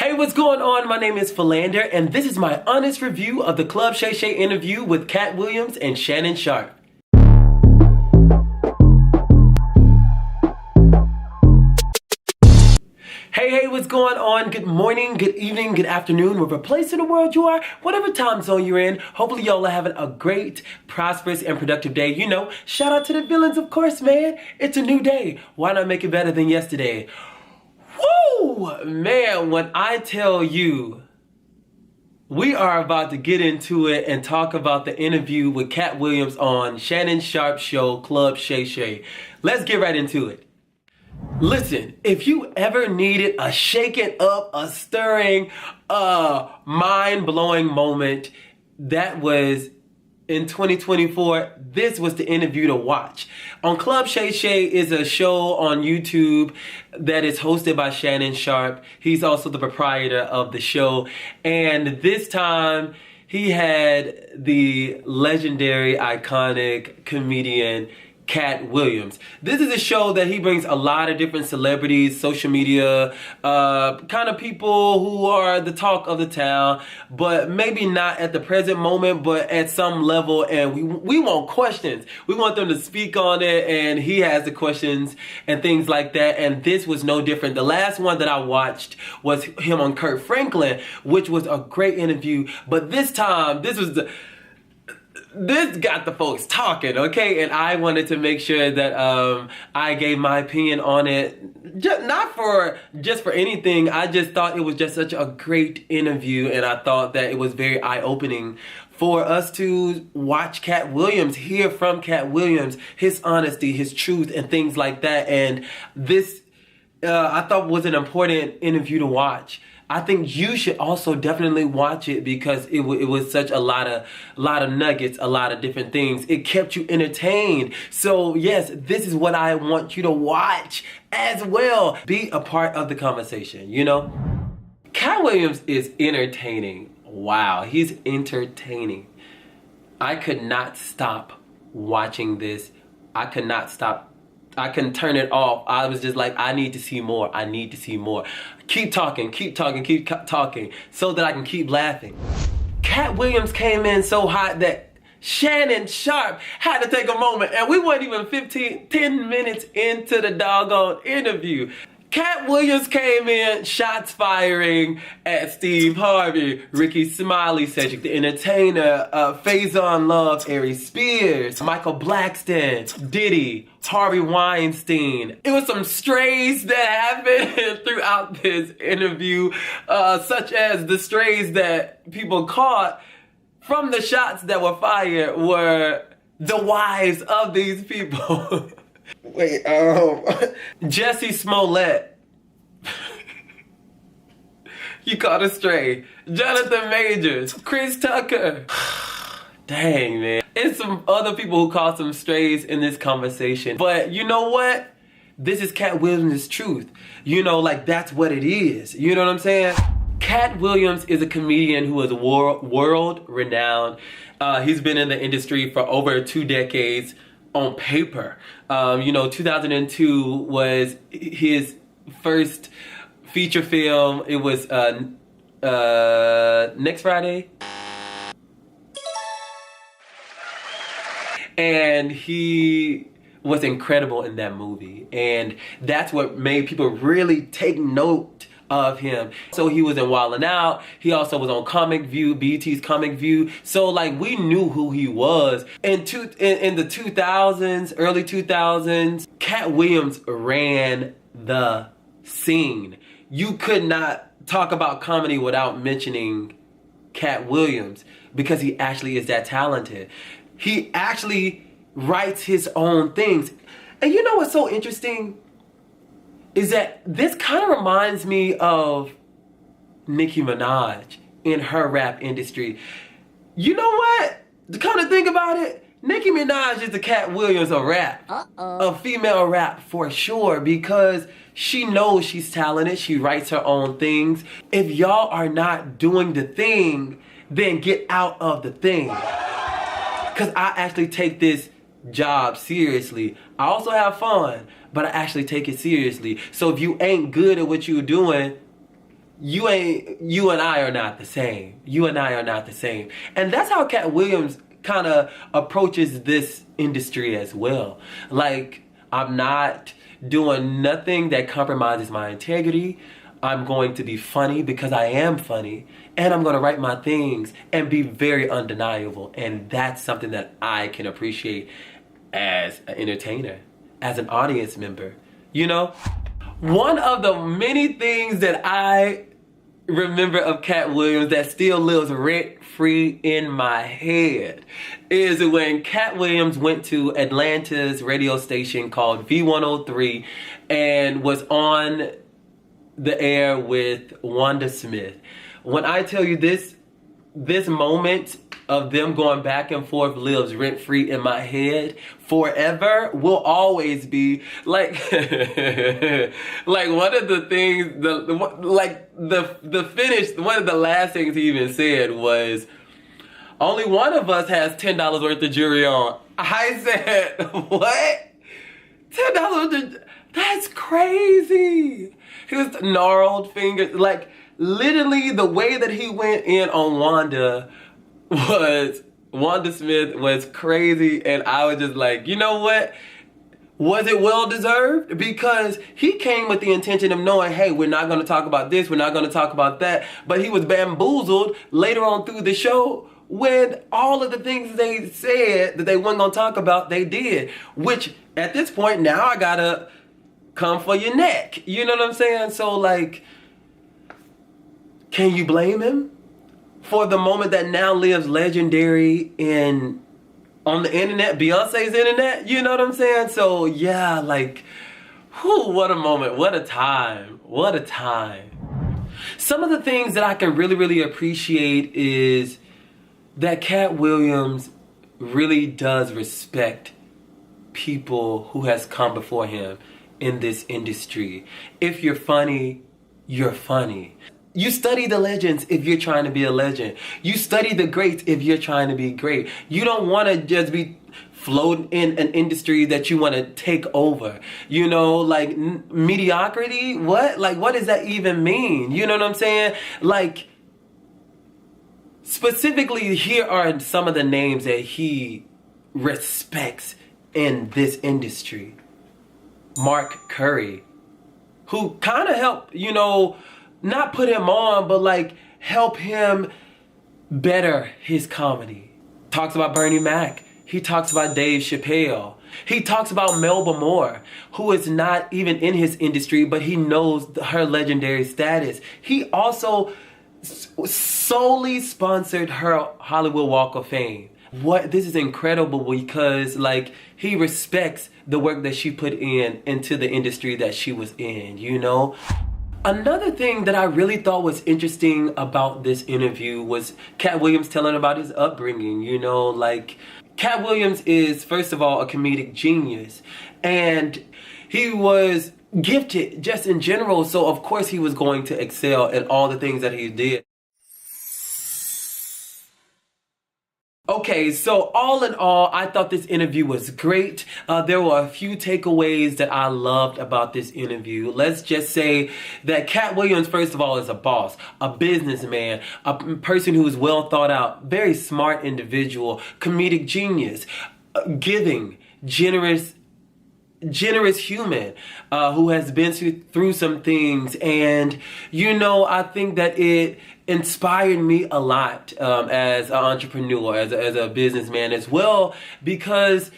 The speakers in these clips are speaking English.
Hey, what's going on? My name is Felander, and this is my honest review of the Club SHay SHay interview with Katt WIlliams and Shannon Sharpe. Hey, what's going on? Good morning, good evening, good afternoon, whatever place in the world you are, whatever time zone you're in. Hopefully y'all are having a great, prosperous, and productive day. You know, shout out to the villains, of course, man. It's a new day. Why not make it better than yesterday? Woo! Man, when I tell you, we are about to get into it and talk about the interview with Katt WIlliams on Shannon Sharpe's show, Club SHay SHay. Let's get right into it. Listen, if you ever needed a shaking up, a stirring, mind-blowing moment, that was in 2024, this was the interview to watch. On Club SHay SHay is a show on YouTube that is hosted by Shannon Sharpe. He's also the proprietor of the show. And this time, he had the legendary, iconic comedian, Katt WIlliams. This is a show that he brings a lot of different celebrities, social media, kind of people who are the talk of the town, but maybe not at the present moment, but at some level, and we want questions. We want them to speak on it, and he has the questions and things like that, and this was no different. The last one that I watched was him on Kirk Franklin, which was a great interview, but this time, this got the folks talking, okay? And I wanted to make sure that I gave my opinion on it. Not just for anything. I just thought it was just such a great interview, and I thought that it was very eye-opening for us to watch Katt WIlliams, hear from Katt WIlliams, his honesty, his truth, and things like that. And this, I thought, was an important interview to watch. I think you should also definitely watch it because it was such a lot of nuggets, a lot of different things. It kept you entertained. So yes, this is what I want you to watch as well. Be a part of the conversation, you know? Katt WIlliams is entertaining. Wow, he's entertaining. I could not stop watching this. I could not stop. I couldn't turn it off. I was just like, I need to see more. I need to see more. Keep talking so that I can keep laughing. Katt WIlliams came in so hot that Shannon Sharpe had to take a moment, and we weren't even 10 minutes into the doggone interview. Katt WIlliams came in, shots firing at Steve Harvey, Rickey Smiley, Cedric The Entertainer, Faison Love, Ari Spears, Michael Blackston, Diddy, Harvey Weinstein. It was some strays that happened throughout this interview, such as the strays that people caught from the shots that were fired were the wives of these people. Wait, Jesse Smollett. You caught a stray. Jonathan Majors. Chris Tucker. Dang, man. And some other people who caught some strays in this conversation. But you know what? This is Katt WIlliams' truth. You know, like, that's what it is. You know what I'm saying? Katt WIlliams is a comedian who is world renowned. He's been in the industry for over 2 decades. On paper. You know, 2002 was his first feature film. It was Next Friday. And he was incredible in that movie. And that's what made people really take note of him. So he was in Wildin' Out. He also was on Comic View, BET's Comic View. So like, we knew who he was. In the 2000s, early 2000s, Katt WIlliams ran the scene. You could not talk about comedy without mentioning Katt WIlliams because he actually is that talented. He actually writes his own things. And you know what's so interesting? Is that this kind of reminds me of Nicki Minaj in her rap industry. You know what? To kind of think about it, Nicki Minaj is the Katt WIlliams of rap. A female rap for sure, because she knows she's talented. She writes her own things. If y'all are not doing the thing, then get out of the thing. Because I actually take this job seriously. I also have fun, but I actually take it seriously. So if you ain't good at what you're doing, you and I are not the same. You and I are not the same. And that's how Katt WIlliams kind of approaches this industry as well. Like, I'm not doing nothing that compromises my integrity. I'm going to be funny because I am funny, and I'm going to write my things and be very undeniable. And that's something that I can appreciate as an entertainer, as an audience member. You know, one of the many things that I remember of Katt WIlliams that still lives rent-free in my head is when Katt WIlliams went to Atlanta's radio station called V103 and was on the air with Wanda Smith. When I tell you this moment of them going back and forth lives rent-free in my head forever, will always be like like one of the things, the finish, one of the last things he even said was, only one of us has $10 worth of jewelry on. I said, what? $10 worth of, that's crazy. His gnarled fingers, like literally the way that he went in on Wanda Smith was crazy, and I was just like, you know what? Was it well deserved? Because he came with the intention of knowing, hey, we're not going to talk about this, we're not going to talk about that, but he was bamboozled later on through the show when all of the things they said that they weren't going to talk about, they did, which at this point now I gotta come for your neck. You know what I'm saying? So like, can you blame him for the moment that now lives legendary on the internet, Beyonce's internet? You know what I'm saying? So yeah, like, whew, what a moment, what a time, what a time. Some of the things that I can really appreciate is that Katt WIlliams really does respect people who has come before him in this industry. If you're funny, you're funny. You study the legends if you're trying to be a legend. You study the greats if you're trying to be great. You don't want to just be floating in an industry that you want to take over. You know, like mediocrity, what? Like, what does that even mean? You know what I'm saying? Like, specifically, here are some of the names that he respects in this industry. Mark Curry, who kind of helped, you know, not put him on, but like help him better his comedy. Talks about Bernie Mac. He talks about Dave Chappelle. He talks about Melba Moore, who is not even in his industry, but he knows her legendary status. He also solely sponsored her Hollywood Walk of Fame. This is incredible because like he respects the work that she put into the industry that she was in, you know? Another thing that I really thought was interesting about this interview was Katt WIlliams telling about his upbringing, you know, like Katt WIlliams is, first of all, a comedic genius, and he was gifted just in general, so of course he was going to excel in all the things that he did. Okay, so all in all, I thought this interview was great. There were a few takeaways that I loved about this interview. Let's just say that Katt WIlliams, first of all, is a boss, a businessman, a person who is well thought out, very smart individual, comedic genius, giving, generous human who has been through some things. And, you know, I think that it inspired me a lot as an entrepreneur, as a businessman as well, because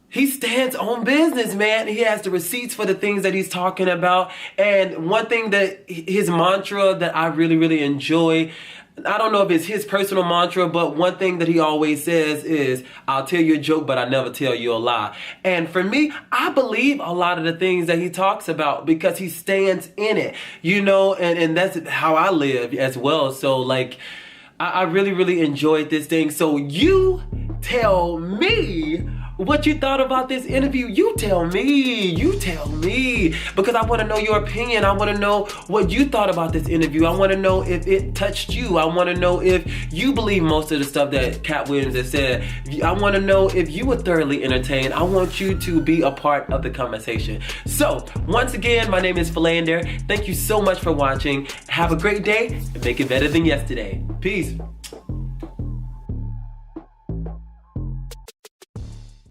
he stands on business, man. He has the receipts for the things that he's talking about. And one thing that his mantra that I really enjoy, I don't know if it's his personal mantra, but one thing that he always says is, I'll tell you a joke, but I never tell you a lie. And for me, I believe a lot of the things that he talks about because he stands in it, you know, and that's how I live as well. So like, I really enjoyed this thing. So you tell me, what you thought about this interview. You tell me, because I want to know your opinion. I want to know what you thought about this interview. I want to know if it touched you. I want to know if you believe most of the stuff that Katt WIlliams has said. I want to know if you were thoroughly entertained. I want you to be a part of the conversation. So, once again, my name is Felander. Thank you so much for watching. Have a great day and make it better than yesterday. Peace.